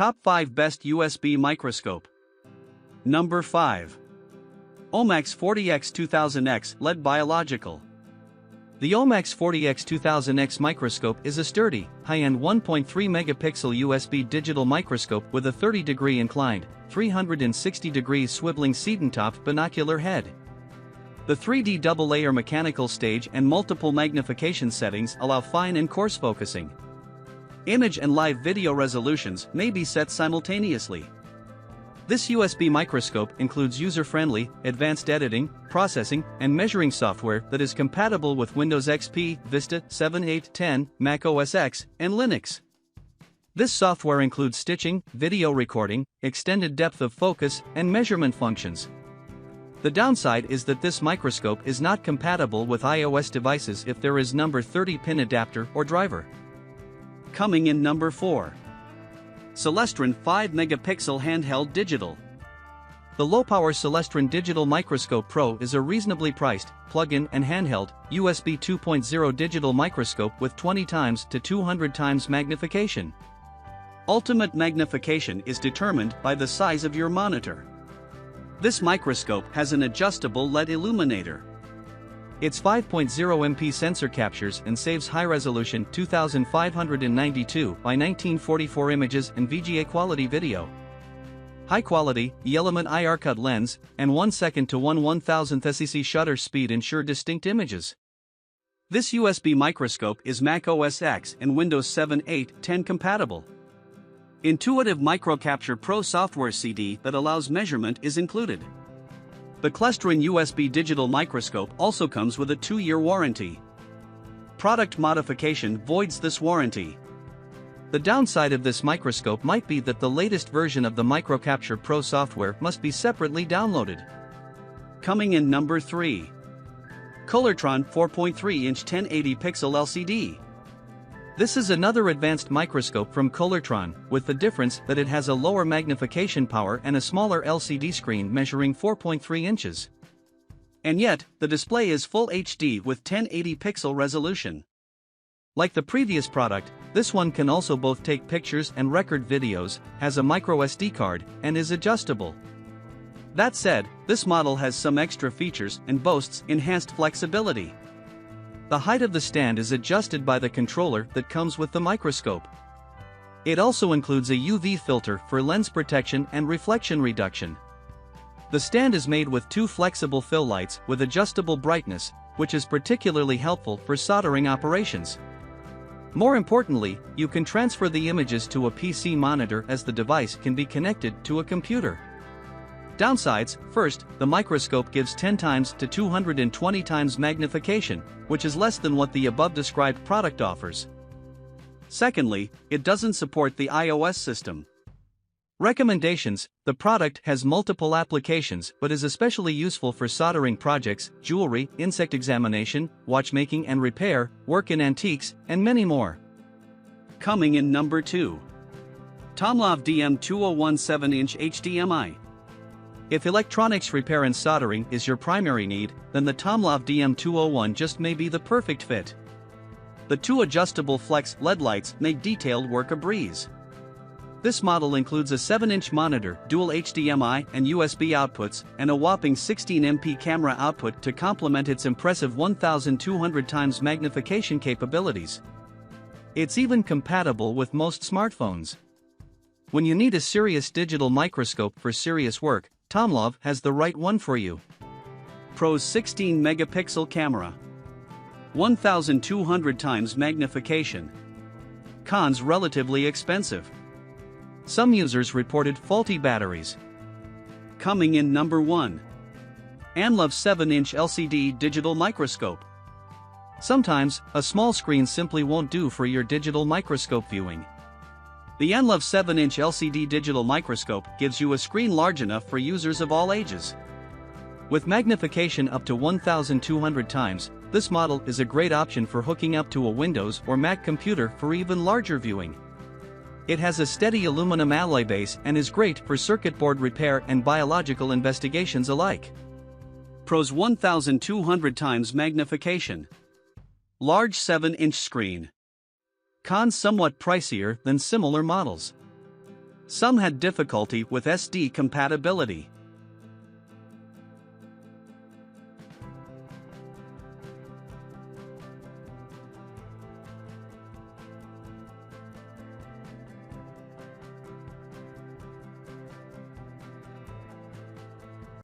Top 5 Best USB Microscope. Number 5. OMAX 40x2000X LED Biological. The OMAX 40x2000X microscope is a sturdy, high-end 1.3 megapixel USB digital microscope with a 30-degree inclined, 360 degrees swiveling Seaton-topped binocular head. The 3D double-layer mechanical stage and multiple magnification settings allow fine and coarse focusing. Image and live video resolutions may be set simultaneously. This USB microscope includes user-friendly, advanced editing, processing, and measuring software that is compatible with Windows XP, Vista, 7, 8, 10, Mac OS X, and Linux. This software includes stitching, video recording, extended depth of focus, and measurement functions. The downside is that this microscope is not compatible with iOS devices if there is number 30-pin adapter or driver. Coming in number 4. Celestron 5-megapixel Handheld Digital. The low-power Celestron Digital Microscope Pro is a reasonably priced, plug-in and handheld, USB 2.0 digital microscope with 20 times to 200 times magnification. Ultimate magnification is determined by the size of your monitor. This microscope has an adjustable LED illuminator. Its 5.0 MP sensor captures and saves high-resolution 2592 by 1944 images and VGA quality video. High-quality, Element IR cut lens, and 1 second to 1/1000th SEC shutter speed ensure distinct images. This USB microscope is Mac OS X and Windows 7, 8, 10 compatible. Intuitive Microcapture Pro software CD that allows measurement is included. The Celestron USB digital microscope also comes with a 2-year warranty. Product modification voids this warranty. The downside of this microscope might be that the latest version of the Microcapture Pro software must be separately downloaded. Coming in number 3. Koolertron 4.3-inch 1080-pixel LCD. This is another advanced microscope from Koolertron, with the difference that it has a lower magnification power and a smaller LCD screen measuring 4.3 inches. And yet, the display is full HD with 1080-pixel resolution. Like the previous product, this one can also both take pictures and record videos, has a microSD card, and is adjustable. That said, this model has some extra features and boasts enhanced flexibility. The height of the stand is adjusted by the controller that comes with the microscope. It also includes a UV filter for lens protection and reflection reduction. The stand is made with 2 flexible fill lights with adjustable brightness, which is particularly helpful for soldering operations. More importantly, you can transfer the images to a PC monitor as the device can be connected to a computer. Downsides: first, the microscope gives 10 times to 220 times magnification, which is less than what the above-described product offers. Secondly, it doesn't support the iOS system. Recommendations: the product has multiple applications but is especially useful for soldering projects, jewelry, insect examination, watchmaking and repair, work in antiques, and many more. Coming in number 2. Tomlov DM2017 7-inch HDMI. If electronics repair and soldering is your primary need, then the Tomlov DM201 just may be the perfect fit. The 2 adjustable flex LED lights make detailed work a breeze. This model includes a 7-inch monitor, dual HDMI and USB outputs, and a whopping 16 MP camera output to complement its impressive 1200 times magnification capabilities. It's even compatible with most smartphones. When you need a serious digital microscope for serious work, Tomlov has the right one for you. Pros: 16 megapixel camera, 1200 times magnification. Cons: relatively expensive. Some users reported faulty batteries. Coming in number 1. Annlov 7-inch LCD digital microscope. Sometimes, a small screen simply won't do for your digital microscope viewing. The Annlov 7-inch LCD digital microscope gives you a screen large enough for users of all ages. With magnification up to 1200 times, this model is a great option for hooking up to a Windows or Mac computer for even larger viewing. It has a steady aluminum alloy base and is great for circuit board repair and biological investigations alike. Pros: 1200 times magnification. Large 7-inch screen. Cons: somewhat pricier than similar models. Some had difficulty with SD compatibility.